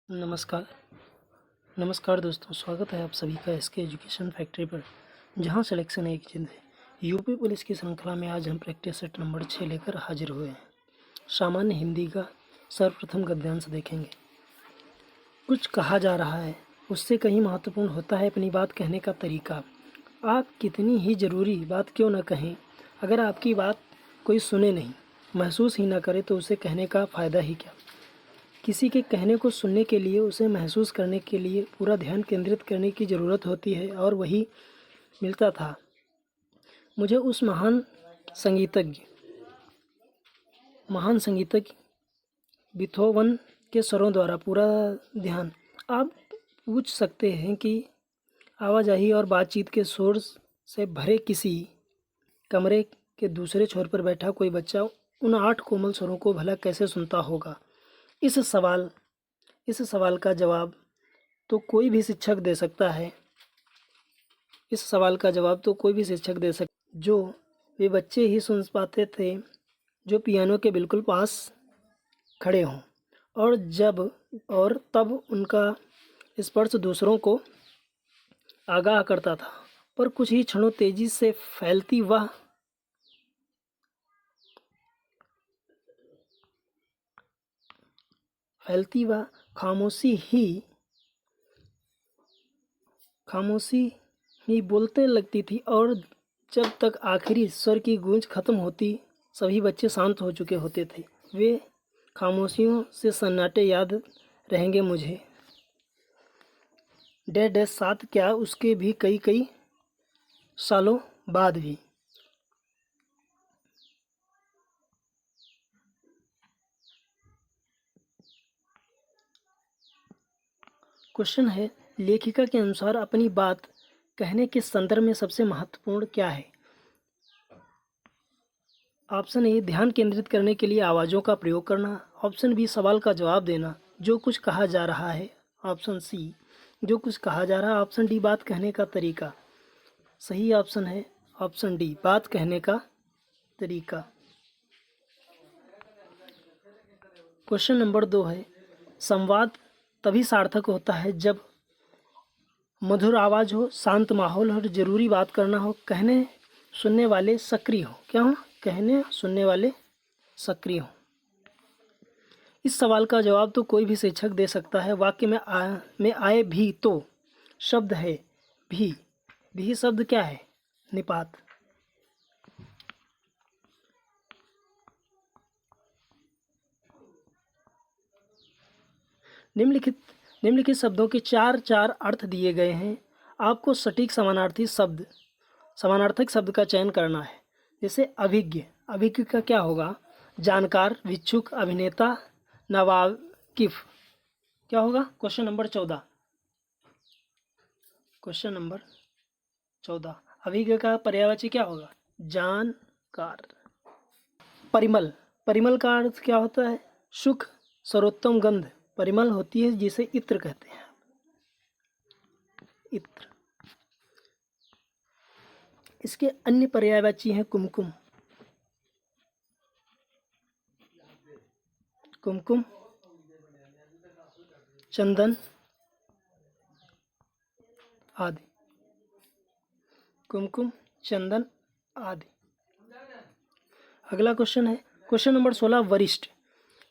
नमस्कार नमस्कार दोस्तों, स्वागत है आप सभी का एसके एजुकेशन फैक्ट्री पर, जहां सिलेक्शन एक जिंद है। यूपी पुलिस की श्रृंखला में आज हम प्रैक्टिस सेट नंबर 6 लेकर हाजिर हुए हैं। सामान्य हिंदी का सर्वप्रथम गद्यांश देखेंगे। कुछ कहा जा रहा है, उससे कहीं महत्वपूर्ण होता है अपनी बात कहने का तरीका। आप कितनी ही ज़रूरी बात क्यों न कहें, अगर आपकी बात कोई सुने नहीं, महसूस ही ना करे तो उसे कहने का फ़ायदा ही क्या। किसी के कहने को सुनने के लिए उसे महसूस करने के लिए पूरा ध्यान केंद्रित करने की ज़रूरत होती है, और वही मिलता था मुझे उस महान संगीतज्ञ बीथोवन के स्वरों द्वारा। पूरा ध्यान। आप पूछ सकते हैं कि आवाजाही और बातचीत के शोर से भरे किसी कमरे के दूसरे छोर पर बैठा कोई बच्चा उन 8 कोमल स्वरों को भला कैसे सुनता होगा। इस सवाल का जवाब तो कोई भी शिक्षक दे सकता है। जो वे बच्चे ही सुन पाते थे जो पियानो के बिल्कुल पास खड़े हों, और तब उनका स्पर्श दूसरों को आगाह करता था। पर कुछ ही क्षणों तेजी से फैलती वह खामोशी ही बोलते लगती थी, और जब तक आखिरी स्वर की गूंज खत्म होती सभी बच्चे शांत हो चुके होते थे। वे खामोशियों से सन्नाटे याद रहेंगे मुझे। साथ क्या, उसके भी कई सालों बाद भी। क्वेश्चन है, लेखिका के अनुसार अपनी बात कहने के संदर्भ में सबसे महत्वपूर्ण क्या है। ऑप्शन ए, ध्यान केंद्रित करने के लिए आवाज़ों का प्रयोग करना। ऑप्शन बी, सवाल का जवाब देना, जो कुछ कहा जा रहा है। ऑप्शन सी, जो कुछ कहा जा रहा है। ऑप्शन डी, बात कहने का तरीका। सही ऑप्शन है ऑप्शन डी, बात कहने का तरीका। क्वेश्चन नंबर 2 है, संवाद तभी सार्थक होता है जब मधुर आवाज़ हो, शांत माहौल हो, ज़रूरी बात करना हो, कहने सुनने वाले सक्रिय हो। क्या हो? कहने सुनने वाले सक्रिय हो। इस सवाल का जवाब तो कोई भी शिक्षक दे सकता है। वाक्य में आए भी तो शब्द है भी शब्द क्या है? निपात। निम्नलिखित शब्दों के 4 अर्थ दिए गए हैं। आपको सटीक समानार्थक शब्द का चयन करना है। जैसे अभिज्ञ का क्या होगा? जानकार, भिक्षुक, अभिनेता, नवाकिफ। क्या होगा? Question number 14। अभिज्ञ का पर्यायवाची क्या होगा? जानकार। परिमल का अर्थ क्या होता है? सुख, सर्वोत्तम गंध परिमल होती है, जिसे इत्र कहते हैं। इत्र। इसके अन्य पर्यायवाची हैं कुमकुम, चंदन आदि। अगला क्वेश्चन है क्वेश्चन नंबर 16,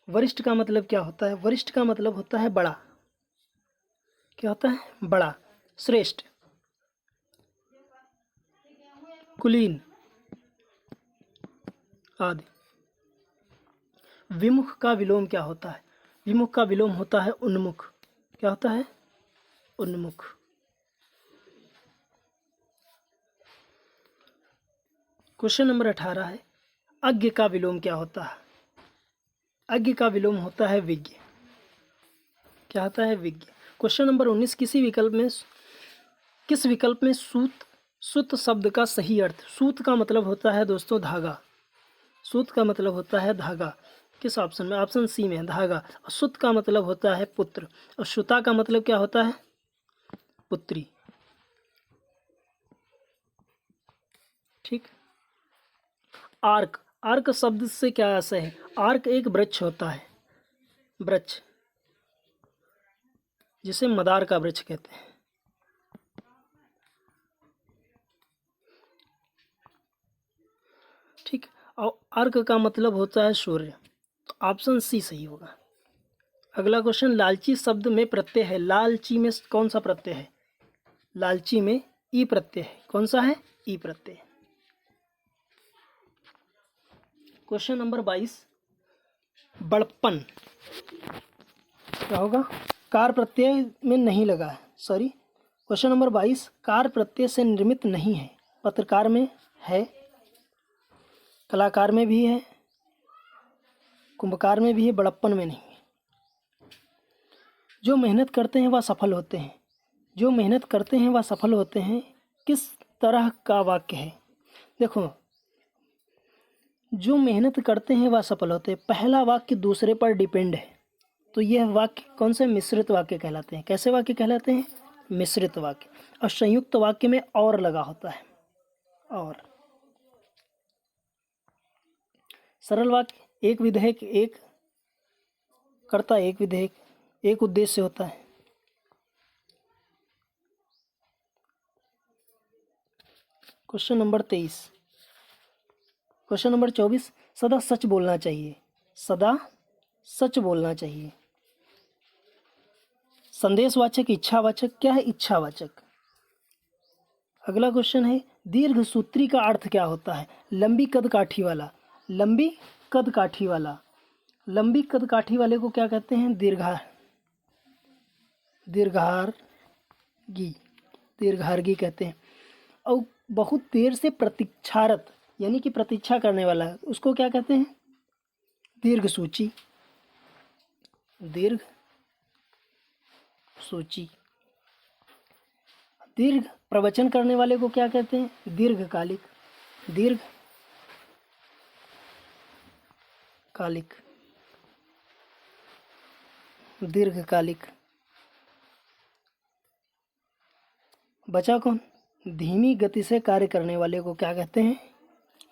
वरिष्ठ का मतलब क्या होता है? वरिष्ठ का मतलब होता है बड़ा। क्या होता है? बड़ा। श्रेष्ठ, कुलीन आदि। विमुख का विलोम क्या होता है? विमुख का विलोम होता है उन्मुख। क्या होता है? उन्मुख। क्वेश्चन नंबर 18 है, अज्ञ का विलोम क्या होता है? अज्ञ का विलोम होता है विज्ञ। क्या होता है? विज्ञ। क्वेश्चन नंबर 19, किस विकल्प में सूत शब्द का सही अर्थ? सूत का मतलब होता है दोस्तों धागा। सूत का मतलब होता है धागा। किस ऑप्शन में? ऑप्शन सी में, धागा। और सुत का मतलब होता है पुत्र, और सुता का मतलब क्या होता है? पुत्री। ठीक। आर्क शब्द से क्या आशय है? आर्क एक वृक्ष होता है। वृक्ष। जिसे मदार का वृक्ष कहते हैं। ठीक। और अर्क का मतलब होता है सूर्य, तो ऑप्शन सी सही होगा। अगला क्वेश्चन, लालची शब्द में प्रत्यय है, लालची में कौन सा प्रत्यय है? लालची में ई प्रत्यय है, कौन सा है? ई प्रत्यय। क्वेश्चन नंबर 22, बड़प्पन क्या होगा? कार प्रत्यय में नहीं लगा है, सॉरी। क्वेश्चन नंबर 22, कार प्रत्यय से निर्मित नहीं है, पत्रकार में है, कलाकार में भी है, कुंभकार में भी है, बड़प्पन में नहीं है। जो मेहनत करते हैं वह सफल होते हैं, जो मेहनत करते हैं वह सफल होते हैं, किस तरह का वाक्य है? देखो, जो मेहनत करते हैं वह सफल होते हैं, पहला वाक्य दूसरे पर डिपेंड है, तो यह वाक्य कौन से मिश्रित वाक्य कहलाते हैं? कैसे वाक्य कहलाते हैं? मिश्रित वाक्य। और संयुक्त वाक्य में और लगा होता है, और सरल वाक्य, एक विधेयक एक कर्ता, एक विधेयक एक उद्देश्य होता है। क्वेश्चन नंबर 23, क्वेश्चन नंबर 24, सदा सच बोलना चाहिए, सदा सच बोलना चाहिए। संदेशवाचक, इच्छावाचक, क्या है? इच्छावाचक। अगला क्वेश्चन है, दीर्घ सूत्री का अर्थ क्या होता है? लंबी कद काठी वाला, लंबी कद काठी वाला। लंबी कद काठी वाले को क्या कहते हैं? दीर्घार्गी, दीर्घार्गी कहते हैं। और बहुत देर से प्रतीक्षारत, यानी कि प्रतीक्षा करने वाला, उसको क्या कहते हैं? दीर्घ सूची, दीर्घ सूची। दीर्घ प्रवचन करने वाले को क्या कहते हैं? दीर्घकालिक, दीर्घकालिक, दीर्घकालिक। बचा कौन? धीमी गति से कार्य करने वाले को क्या कहते हैं?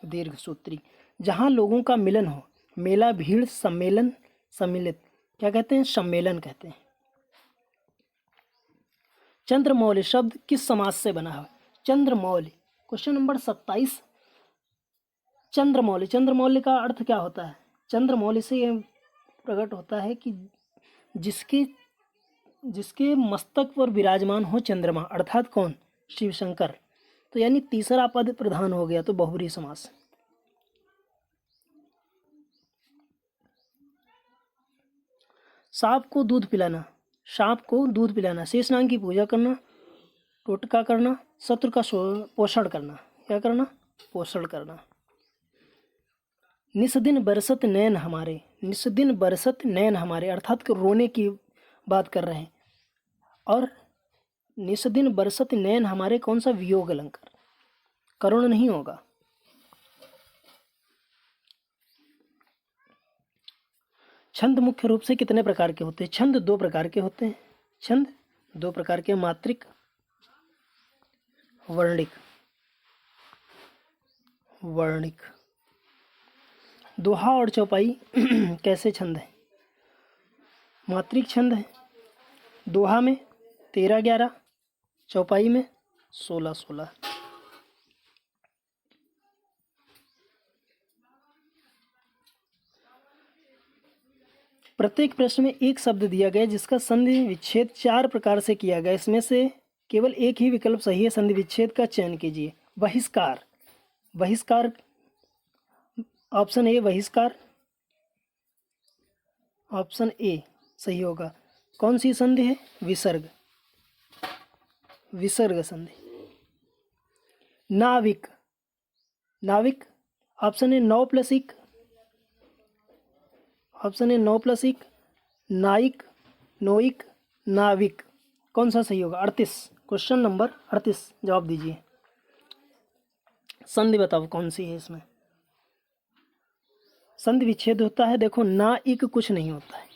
दीर्घसूत्री। जहाँ लोगों का मिलन हो, मेला, भीड़, सम्मेलन, सम्मिलित, क्या कहते हैं? सम्मेलन कहते हैं। चंद्रमौली शब्द किस समास से बना है? चंद्रमौली। क्वेश्चन नंबर 27, चंद्रमौली, चंद्रमौली का अर्थ क्या होता है? चंद्रमौली से यह प्रकट होता है कि जिसके जिसके मस्तक पर विराजमान हो चंद्रमा, अर्थात कौन? शिव शंकर। तो यानी तीसरा पद प्रधान हो गया, तो बहुब्रीहि समास। सांप को दूध पिलाना, सांप को दूध पिलाना, शेषनाग की पूजा करना, टोटका करना, शत्रु का पोषण करना, क्या करना? पोषण करना। निस्दिन बरसत नैन हमारे, निस्दिन बरसत नैन हमारे, अर्थात रोने की बात कर रहे हैं। और निस्दिन बरसत नैन हमारे, कौन सा? वियोग अलंकार, करुण नहीं होगा। छंद मुख्य रूप से कितने प्रकार के होते हैं? छंद दो प्रकार के होते हैं, छंद दो प्रकार के, मात्रिक, वर्णिक। वर्णिक। दोहा और चौपाई कैसे छंद है? मात्रिक छंद है। दोहा में 13-11, चौपाई में 16-16। प्रत्येक प्रश्न में एक शब्द दिया गया जिसका संधि विच्छेद 4 प्रकार से किया गया, इसमें से केवल एक ही विकल्प सही है, संधि विच्छेद का चयन कीजिए। बहिष्कार, बहिष्कार, ऑप्शन ए बहिष्कार, ऑप्शन ए सही होगा। कौन सी संधि है? विसर्ग, विसर्ग संधि। नाविक, नाविक, ऑप्शन ए 9+1, ऑप्शन ए 9+1, नाइक, नोइक, नाविक, कौन सा सही होगा? 38, क्वेश्चन नंबर 38 जवाब दीजिए। संधि बताओ कौन सी है इसमें? संधि विच्छेद होता है, देखो, ना इक कुछ नहीं होता है,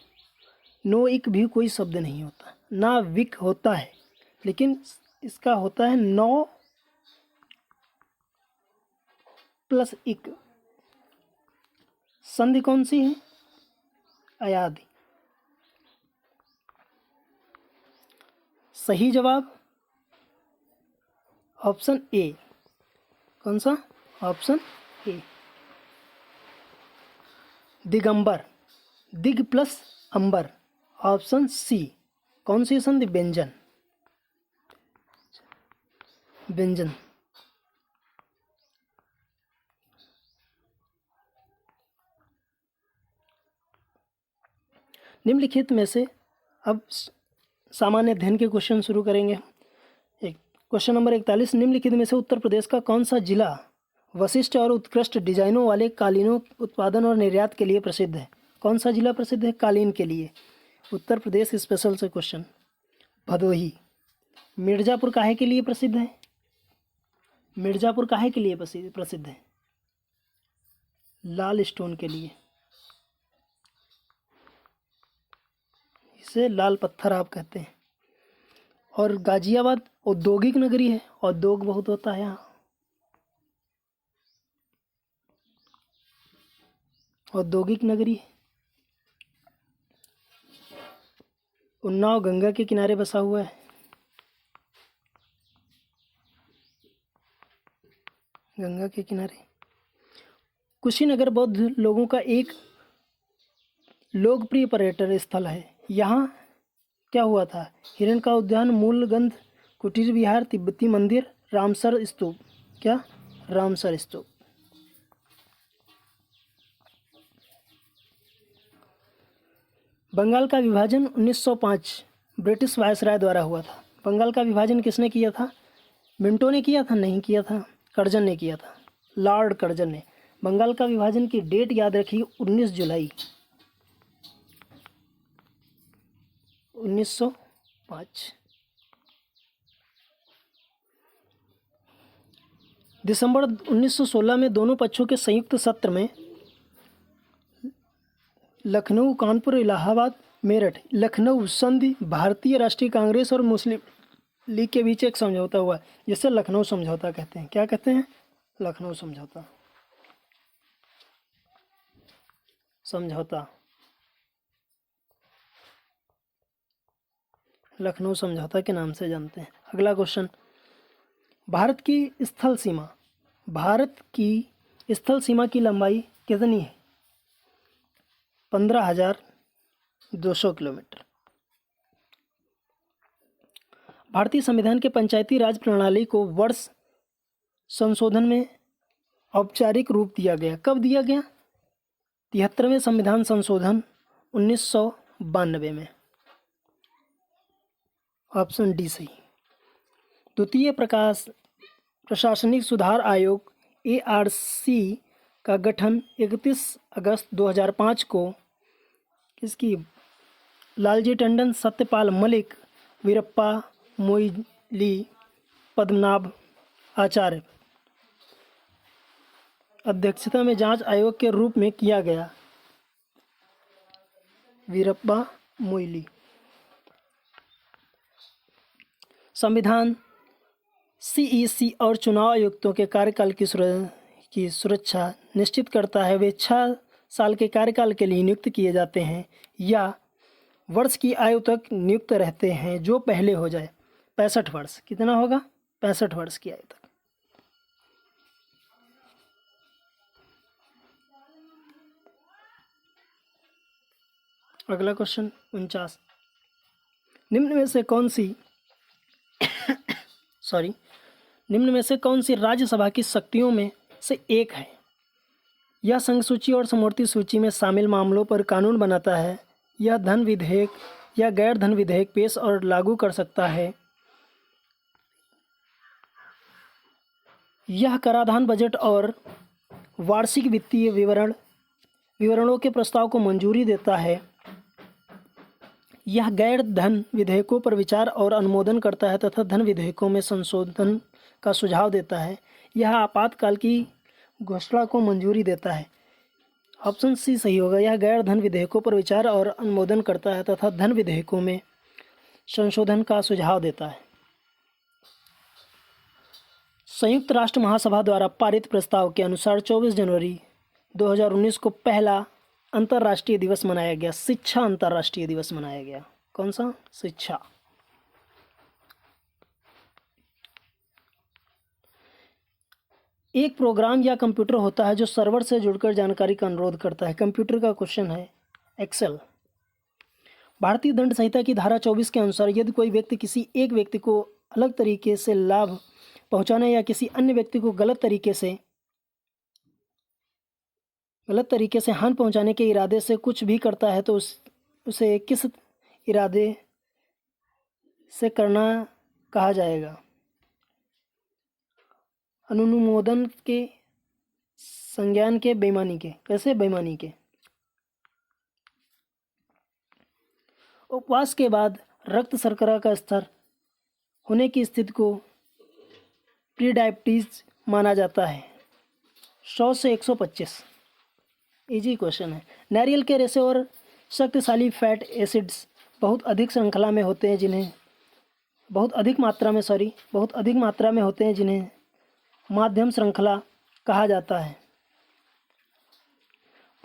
नो इक भी कोई शब्द नहीं होता, ना विक होता है, लेकिन इसका होता है 9+1। संधि कौन सी है? अयादि। सही जवाब ऑप्शन ए। कौन सा? Option A, Digambar. दिग प्लस अंबर, ऑप्शन सी। कौन सी संधि? व्यंजन। व्यंजन। निम्नलिखित में से अब सामान्य अध्ययन के क्वेश्चन शुरू करेंगे। एक क्वेश्चन नंबर 41, निम्नलिखित में से उत्तर प्रदेश का कौन सा जिला वशिष्ठ और उत्कृष्ट डिजाइनों वाले कालीनों उत्पादन और निर्यात के लिए प्रसिद्ध है? कौन सा जिला प्रसिद्ध है कालीन के लिए? उत्तर प्रदेश स्पेशल से क्वेश्चन। भदोही। मिर्ज़ापुर काहे के लिए प्रसिद्ध है? मिर्ज़ापुर काहे के लिए प्रसिद्ध है? लाल स्टोन के लिए। इसे लाल पत्थर आप कहते हैं। और गाजियाबाद औद्योगिक नगरी है, उद्योग बहुत होता है यहाँ। औद्योगिक नगरी है। उन्नाव गंगा के किनारे बसा हुआ है। गंगा के किनारे। कुशीनगर बौद्ध लोगों का एक लोकप्रिय पर्यटन स्थल है। यहाँ क्या हुआ था? हिरण का उद्यान, मूलगंध कुटीर विहार, तिब्बती मंदिर, रामसर स्तूप। क्या? रामसर स्तूप। बंगाल का विभाजन 1905 ब्रिटिश वायसराय द्वारा हुआ था। बंगाल का विभाजन किसने किया था? मिंटो ने किया था? नहीं किया था, कर्जन ने किया था। लॉर्ड कर्जन ने। बंगाल का विभाजन की डेट याद रखिए, 19 जुलाई 1905। दिसंबर 1916 में दोनों पक्षों के संयुक्त सत्र में लखनऊ, कानपुर, इलाहाबाद, मेरठ लखनऊ संधि भारतीय राष्ट्रीय कांग्रेस और मुस्लिम लीग के बीच एक समझौता हुआ, जिसे लखनऊ समझौता कहते हैं। क्या कहते हैं? लखनऊ समझौता। समझौता, लखनऊ समझौता के नाम से जानते हैं। अगला क्वेश्चन, भारत की स्थल सीमा। भारत की स्थल सीमा की लंबाई कितनी है? 15,200 किलोमीटर। भारतीय संविधान के पंचायती राज प्रणाली को वर्ष संशोधन में औपचारिक रूप दिया गया। कब दिया गया? 73वें संविधान संशोधन 1992 में। ऑप्शन डी सही। द्वितीय प्रशासनिक सुधार आयोग ARC का गठन 31 अगस्त 2005 को किसकी? लालजी टंडन, सत्यपाल मलिक, वीरप्पा मोइली, पद्मनाभ आचार्य अध्यक्षता में जांच आयोग के रूप में किया गया। वीरप्पा मोइली। संविधान CEC और चुनाव आयुक्तों के कार्यकाल की सुरक्षा निश्चित करता है। वे 6 साल के कार्यकाल के लिए नियुक्त किए जाते हैं या वर्ष की आयु तक नियुक्त रहते हैं, जो पहले हो जाए। 65 वर्ष। कितना होगा? 65 वर्ष की आयु तक। अगला क्वेश्चन 49, निम्न में से कौन सी राज्यसभा की शक्तियों में से एक है? यह संघ सूची और समवर्ती सूची में शामिल मामलों पर कानून बनाता है। यह धन विधेयक या गैर धन विधेयक पेश और लागू कर सकता है। यह कराधान, बजट और वार्षिक वित्तीय विवरणों के प्रस्ताव को मंजूरी देता है। यह गैर धन विधेयकों पर विचार और अनुमोदन करता है तथा धन विधेयकों में संशोधन का सुझाव देता है। यह आपातकाल की घोषणा को मंजूरी देता है। ऑप्शन सी सही होगा। यह गैर धन विधेयकों पर विचार और अनुमोदन करता है तथा धन विधेयकों में संशोधन का सुझाव देता है। संयुक्त राष्ट्र महासभा द्वारा पारित प्रस्ताव के अनुसार 24 जनवरी 2019 को पहला अंतर्राष्ट्रीय दिवस मनाया गया। शिक्षा अंतर्राष्ट्रीय दिवस मनाया गया। कौन सा? शिक्षा। एक प्रोग्राम या कंप्यूटर होता है जो सर्वर से जुड़कर जानकारी का अनुरोध करता है। कंप्यूटर का क्वेश्चन है एक्सेल। भारतीय दंड संहिता की धारा 24 के अनुसार यदि कोई व्यक्ति किसी एक व्यक्ति को अलग तरीके से लाभ पहुंचाने या किसी अन्य व्यक्ति को गलत तरीके से हानि पहुंचाने के इरादे से कुछ भी करता है तो उसे किस इरादे से करना कहा जाएगा? अनुमोदन के, संज्ञान के, बेईमानी के। कैसे? बेईमानी के। उपवास के बाद रक्त शर्करा का स्तर होने की स्थिति को प्री डायबिटीज माना जाता है। 100 से 125। इजी क्वेश्चन है। नारियल के रेशे और शक्तिशाली फैट एसिड्स बहुत अधिक मात्रा में होते हैं जिन्हें माध्यम श्रृंखला कहा जाता है।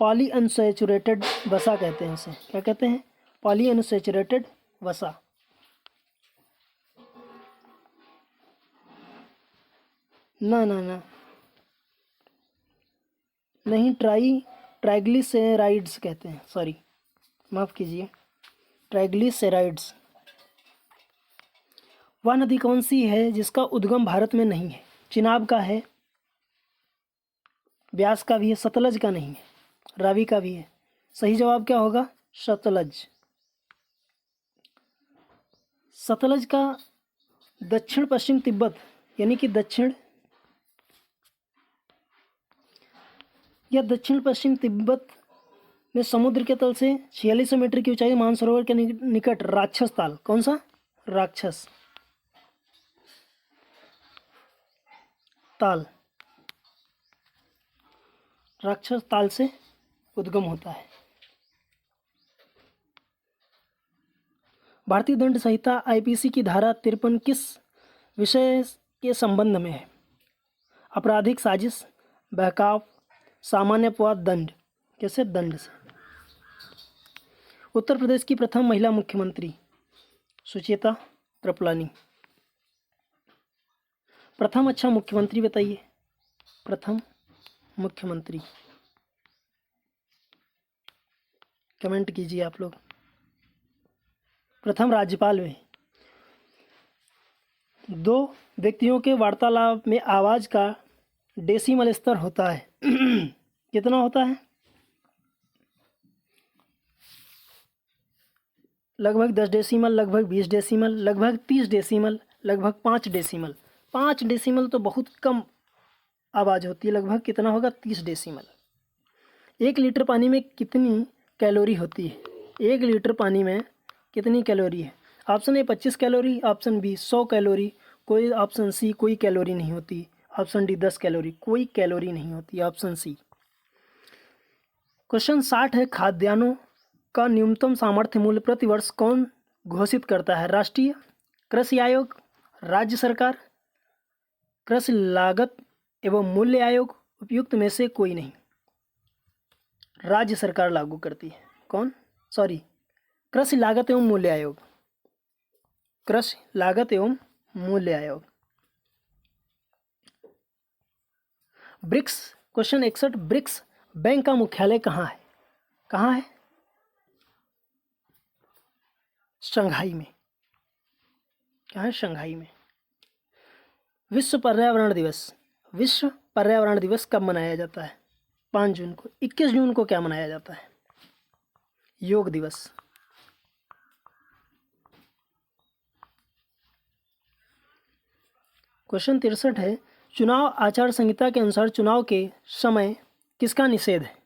पॉली अनसैचुरेटेड वसा कहते हैं इसे। क्या कहते हैं? पॉली अनसैचुरेटेड वसा। ना नहीं, ट्राइग्लिसराइड्स कहते हैं। सॉरी, माफ़ कीजिए, ट्राइग्लिसराइड्स। वह नदी कौन सी है जिसका उद्गम भारत में नहीं है? चिनाब का है, ब्यास का भी है, सतलज का नहीं है, रावी का भी है। सही जवाब क्या होगा? सतलज। सतलज का दक्षिण पश्चिम तिब्बत यानी कि दक्षिण पश्चिम तिब्बत में समुद्र के तल से 4600 मीटर की ऊंचाई मानसरोवर के निकट राक्षस ताल। कौन सा? राक्षस ताल। राक्षस ताल से उद्गम होता है। भारतीय दंड संहिता आईपीसी की धारा 53 किस विषय के संबंध में है? आपराधिक साजिश, बहकाव, सामान्य अपवाद, दंड। कैसे? दंड से। उत्तर प्रदेश की प्रथम महिला मुख्यमंत्री सुचेता कृपलानी। प्रथम अच्छा मुख्यमंत्री बताइए। प्रथम मुख्यमंत्री कमेंट कीजिए आप लोग। प्रथम राज्यपाल में दो व्यक्तियों के वार्तालाप में आवाज़ का डेसिमल स्तर होता है। कितना होता है? लगभग 10 डेसिमल, लगभग 20 डेसिमल, लगभग 30 डेसिमल, लगभग 5 डेसिमल। 5 डेसिमल तो बहुत कम आवाज़ होती है। लगभग कितना होगा? 30 डेसिमल। 1 लीटर पानी में कितनी कैलोरी होती है? 1 लीटर पानी में कितनी कैलोरी है? Option A 25 calorie, option B 100 calorie, कोई ऑप्शन सी कोई कैलोरी नहीं होती, ऑप्शन डी 10 कैलोरी, कोई कैलोरी नहीं होती, ऑप्शन सी। क्वेश्चन 60 है। खाद्यान्नों का न्यूनतम सामर्थ्य मूल्य प्रति वर्ष कौन घोषित करता है? राष्ट्रीय कृषि आयोग, राज्य सरकार, कृषि लागत एवं मूल्य आयोग, उपयुक्त में से कोई नहीं। राज्य सरकार लागू करती है। कौन? सॉरी, कृषि लागत एवं मूल्य आयोग। कृषि लागत एवं मूल्य आयोग। ब्रिक्स, क्वेश्चन 61, ब्रिक्स बैंक का मुख्यालय कहाँ है? कहाँ है? शंघाई में। कहाँ है? शंघाई में। विश्व पर्यावरण दिवस, विश्व पर्यावरण दिवस कब मनाया जाता है? 5 जून को। 21 जून को क्या मनाया जाता है? योग दिवस। क्वेश्चन 63 है। चुनाव आचार संहिता के अनुसार चुनाव के समय किसका निषेध है?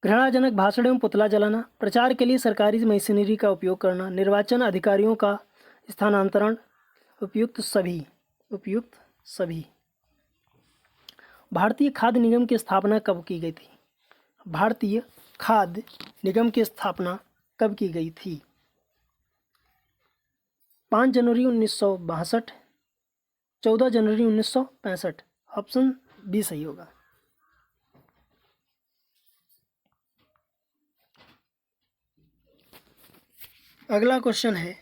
घृणाजनक भाषण एवं पुतला जलाना, प्रचार के लिए सरकारी मशीनरी का उपयोग करना, निर्वाचन अधिकारियों का स्थानांतरण, उपयुक्त सभी। उपयुक्त सभी। भारतीय खाद्य निगम की स्थापना कब की गई थी? भारतीय खाद्य निगम की स्थापना कब की गई थी? 5 जनवरी 1962, 14 जनवरी 1965। ऑप्शन बी सही होगा। अगला क्वेश्चन है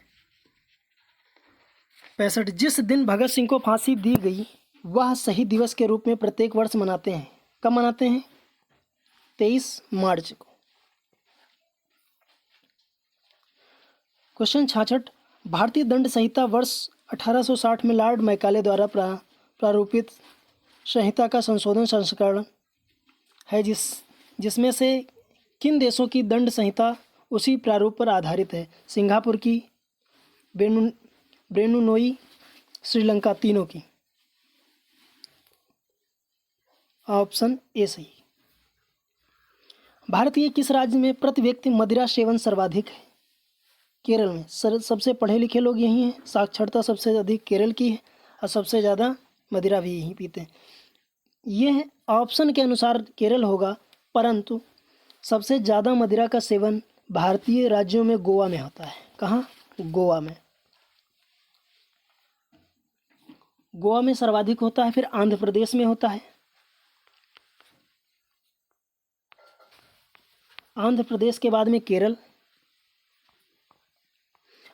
65। जिस दिन भगत सिंह को फांसी दी गई वह शहीद दिवस के रूप में प्रत्येक वर्ष मनाते हैं। कब मनाते हैं? 23 मार्च को। क्वेश्चन 66, भारतीय दंड संहिता वर्ष 1860 में लॉर्ड मैकाले द्वारा प्रारूपित संहिता का संशोधन संस्करण है, जिसमें से किन देशों की दंड संहिता उसी प्रारूप पर आधारित है? सिंगापुर की, ब्रूनेई, श्रीलंका, तीनों की। ऑप्शन ए सही। भारत के किस राज्य में प्रति व्यक्ति मदिरा सेवन सर्वाधिक है? केरल में। सबसे पढ़े लिखे लोग यही हैं, साक्षरता सबसे अधिक केरल की है और सबसे ज़्यादा मदिरा भी यहीं पीते हैं। यह ऑप्शन के अनुसार केरल होगा, परंतु सबसे ज़्यादा मदिरा का सेवन भारतीय राज्यों में गोवा में होता है। कहाँ? गोवा में। गोवा में सर्वाधिक होता है, फिर आंध्र प्रदेश में होता है, आंध्र प्रदेश के बाद में केरल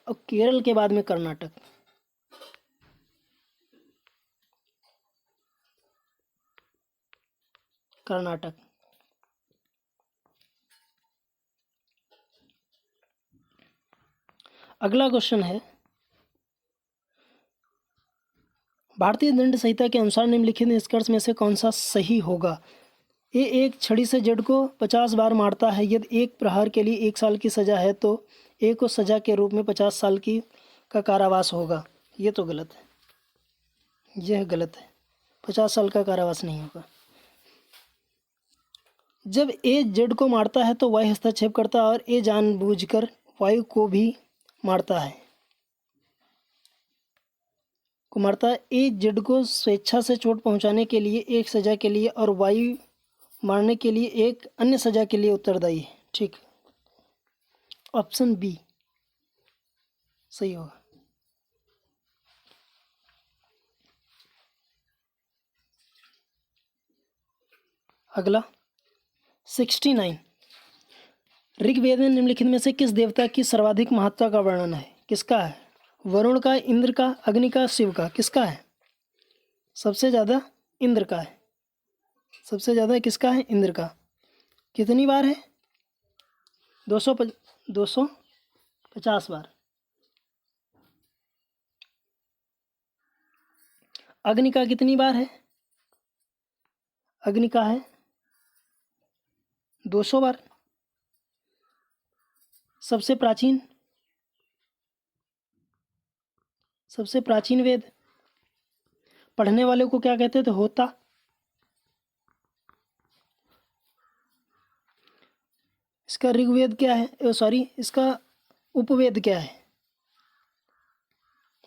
और केरल के बाद में कर्नाटक। अगला क्वेश्चन है, भारतीय दंड संहिता के अनुसार निम्नलिखित निष्कर्ष में से कौन सा सही होगा? ए, एक छड़ी से जड़ को 50 बार मारता है। यदि एक प्रहार के लिए 1 साल की सज़ा है तो ए को सज़ा के रूप में 50 साल का कारावास होगा। ये तो गलत है, यह गलत है, 50 साल का कारावास नहीं होगा। जब ए जेड को मारता है तो वायु हस्तक्षेप करता है और ए जानबूझकर वायु को भी मारता है ए जेड को स्वेच्छा से चोट पहुंचाने के लिए एक सज़ा के लिए और वायु मारने के लिए एक अन्य सज़ा के लिए उत्तरदायी है। ठीक, ऑप्शन बी सही होगा। अगला 69, ऋग्वेद में निम्नलिखित में से किस देवता की सर्वाधिक महत्ता का वर्णन है? किसका है? वरुण का, इंद्र का, अग्नि का, शिव का? किसका है? सबसे ज़्यादा इंद्र का है। सबसे ज़्यादा किसका है? इंद्र का। कितनी बार है? 250 बार। अग्नि का कितनी बार है? अग्नि का है 200 बार। सबसे प्राचीन वेद पढ़ने वाले को क्या कहते थे? होता। इसका ऋग्वेद क्या है? इसका उपवेद क्या है?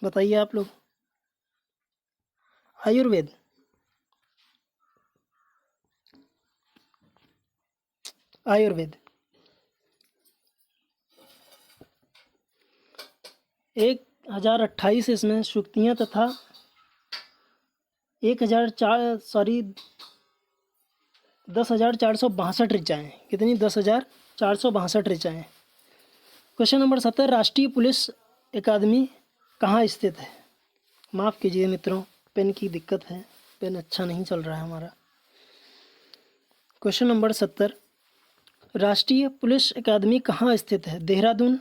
बताइए आप लोग। आयुर्वेद। आयुर्वेद 1028 इसमें सूक्तियाँ तथा 10,462 ऋचाएँ। कितनी? 10,462 ऋचाएँ। क्वेश्चन नंबर 70, राष्ट्रीय पुलिस अकादमी कहाँ स्थित है? माफ़ कीजिए मित्रों, पेन की दिक्कत है, पेन अच्छा नहीं चल रहा है हमारा। क्वेश्चन नंबर 70, राष्ट्रीय पुलिस अकादमी कहाँ स्थित है? देहरादून,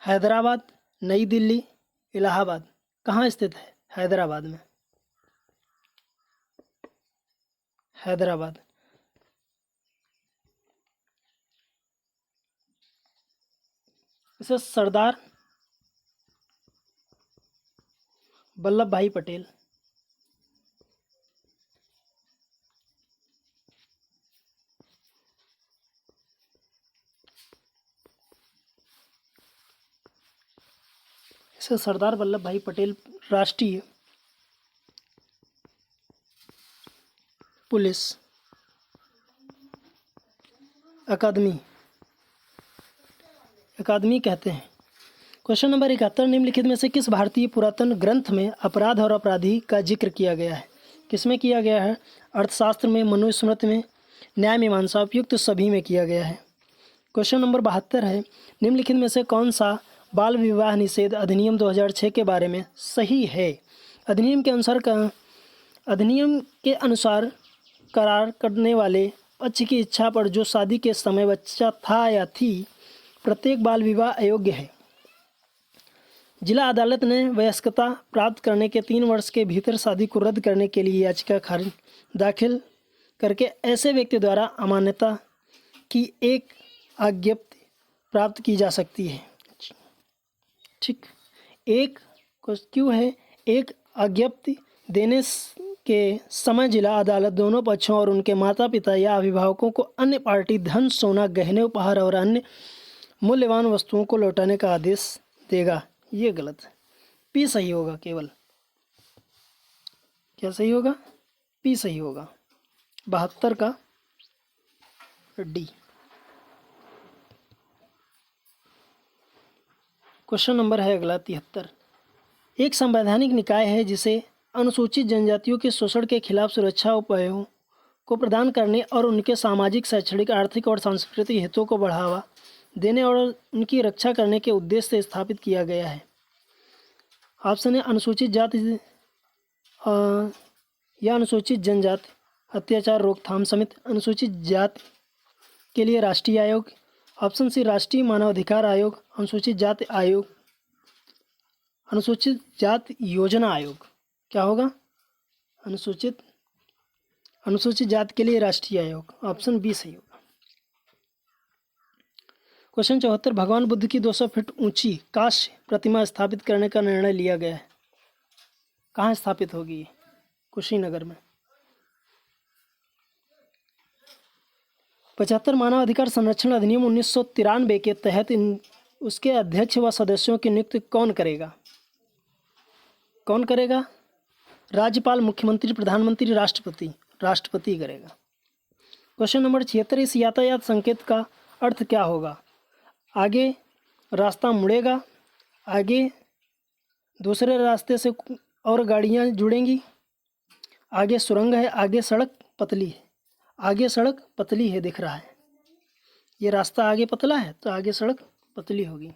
हैदराबाद, नई दिल्ली, इलाहाबाद? कहाँ स्थित है? हैदराबाद में। हैदराबाद। इसे सरदार वल्लभ भाई पटेल राष्ट्रीय पुलिस अकादमी कहते हैं। क्वेश्चन नंबर 71, निम्नलिखित में से किस भारतीय पुरातन ग्रंथ में अपराध और अपराधी का जिक्र किया गया है? किसमें किया गया है? अर्थशास्त्र में, मनुस्मृति में, न्याय मीमांसा, उपयुक्त सभी में किया गया है। क्वेश्चन नंबर 72 है, निम्नलिखित में से कौन सा बाल विवाह निषेध अधिनियम 2006 के बारे में सही है? अधिनियम के अनुसार अधिनियम के अनुसार करार करने वाले पक्ष की इच्छा पर जो शादी के समय बच्चा था या थी, प्रत्येक बाल विवाह अयोग्य है। जिला अदालत ने वयस्कता प्राप्त करने के 3 वर्ष के भीतर शादी को रद्द करने के लिए याचिका खारिज दाखिल करके ऐसे व्यक्ति द्वारा अमान्यता की एक आज्ञप्ति प्राप्त की जा सकती है। ठीक, एक क्यों है, एक आज्ञप्ति देने के समय जिला अदालत दोनों पक्षों और उनके माता पिता या अभिभावकों को अन्य पार्टी धन, सोना, गहने, उपहार और अन्य मूल्यवान वस्तुओं को लौटाने का आदेश देगा। ये गलत है, पी सही होगा। केवल क्या सही होगा? पी सही होगा। 72 का डी। क्वेश्चन नंबर है अगला 73। एक संवैधानिक निकाय है जिसे अनुसूचित जनजातियों के शोषण के खिलाफ सुरक्षा उपायों को प्रदान करने और उनके सामाजिक, शैक्षणिक, आर्थिक और सांस्कृतिक हितों को बढ़ावा देने और उनकी रक्षा करने के उद्देश्य से स्थापित किया गया है। ऑप्शन है अनुसूचित जाति या अनुसूचित जनजाति अत्याचार रोकथाम समिति, अनुसूचित जाति के लिए राष्ट्रीय आयोग, ऑप्शन सी राष्ट्रीय मानवाधिकार आयोग, अनुसूचित जाति आयोग, अनुसूचित जाति योजना आयोग। क्या होगा? अनुसूचित जाति के लिए राष्ट्रीय आयोग, ऑप्शन बी सही होगा। क्वेश्चन 74। भगवान बुद्ध की 200 फीट ऊंची कांस्य प्रतिमा स्थापित करने का निर्णय लिया गया है। कहाँ स्थापित होगी? कुशीनगर में। 75। मानव अधिकार संरक्षण अधिनियम 1993 के तहत उसके अध्यक्ष व सदस्यों की नियुक्ति कौन करेगा? कौन करेगा? राज्यपाल, मुख्यमंत्री, प्रधानमंत्री, राष्ट्रपति? राष्ट्रपति करेगा। Question number 76। इस यातायात संकेत का अर्थ क्या होगा? आगे रास्ता मुड़ेगा, आगे दूसरे रास्ते से और गाड़ियाँ जुड़ेंगी, आगे सुरंग है, आगे सड़क पतली है। आगे सड़क पतली है दिख रहा है, ये रास्ता आगे पतला है तो आगे सड़क पतली होगी।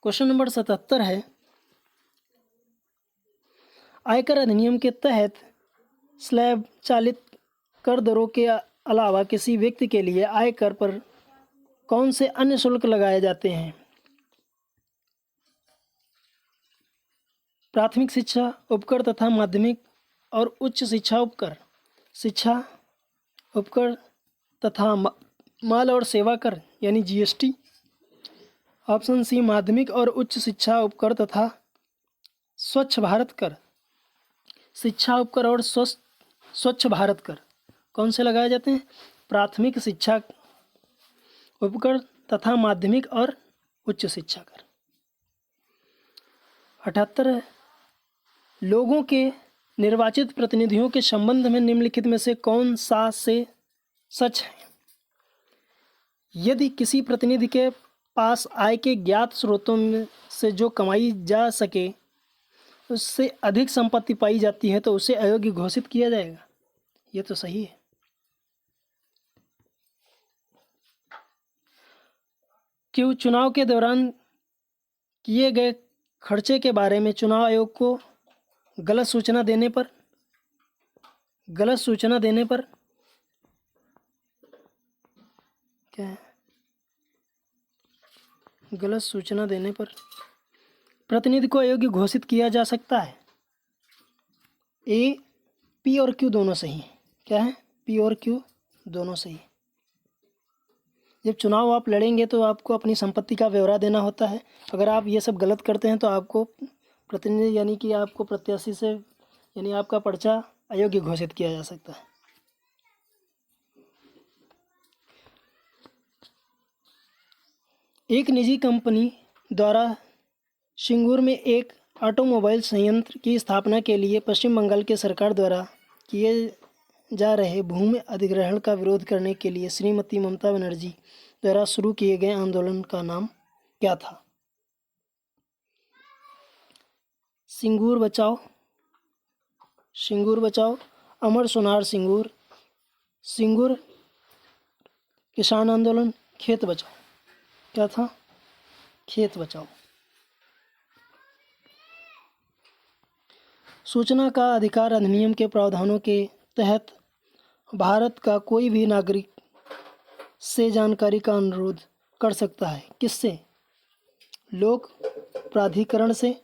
क्वेश्चन नंबर 77 है आयकर अधिनियम के तहत स्लैब चालित कर दरों के अलावा किसी व्यक्ति के लिए आयकर पर कौन से अन्य शुल्क लगाए जाते हैं? प्राथमिक शिक्षा उपकर तथा माध्यमिक और उच्च शिक्षा उपकर, शिक्षा उपकर तथा माल और सेवा कर यानी जीएसटी, ऑप्शन सी माध्यमिक और उच्च शिक्षा उपकर तथा स्वच्छ भारत कर। शिक्षा उपकर और स्वच्छ भारत कर कौन से लगाए जाते हैं? प्राथमिक शिक्षा उपकर तथा माध्यमिक और उच्च शिक्षा कर। 78 है लोगों के निर्वाचित प्रतिनिधियों के संबंध में निम्नलिखित में से कौन सा से सच है? यदि किसी प्रतिनिधि के पास आय के ज्ञात स्रोतों में से जो कमाई जा सके उससे अधिक संपत्ति पाई जाती है तो उसे अयोग्य घोषित किया जाएगा। ये तो सही है। क्यों चुनाव के दौरान किए गए खर्चे के बारे में चुनाव आयोग को गलत सूचना देने पर क्या है? गलत सूचना देने पर प्रतिनिधि को अयोग्य घोषित किया जा सकता है। ए, पी और क्यू दोनों सही हैं। क्या है? पी और क्यू दोनों सही। जब चुनाव आप लड़ेंगे तो आपको अपनी संपत्ति का ब्यौरा देना होता है। अगर आप ये सब गलत करते हैं तो आपको प्रतिनिधि यानी कि आपको प्रत्याशी से यानी आपका पर्चा अयोग्य घोषित किया जा सकता है। एक निजी कंपनी द्वारा सिंगूर में एक ऑटोमोबाइल संयंत्र की स्थापना के लिए पश्चिम बंगाल की सरकार द्वारा किए जा रहे भूमि अधिग्रहण का विरोध करने के लिए श्रीमती ममता बनर्जी द्वारा शुरू किए गए आंदोलन का नाम क्या था? सिंगूर बचाओ, अमर सोनार सिंगूर, सिंगूर किसान आंदोलन, खेत बचाओ। क्या था? खेत बचाओ। सूचना का अधिकार अधिनियम के प्रावधानों के तहत भारत का कोई भी नागरिक से जानकारी का अनुरोध कर सकता है। किससे? लोक प्राधिकरण से।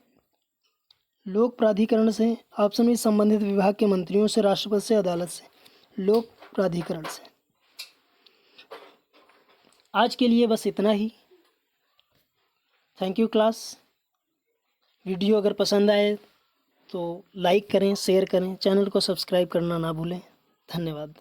लोक प्राधिकरण से। ऑप्शन बी संबंधित विभाग के मंत्रियों से, राष्ट्रपति से, अदालत से। लोक प्राधिकरण से। आज के लिए बस इतना ही। Thank you class. वीडियो अगर पसंद आए तो लाइक करें, शेयर करें, चैनल को सब्सक्राइब करना ना भूलें। धन्यवाद।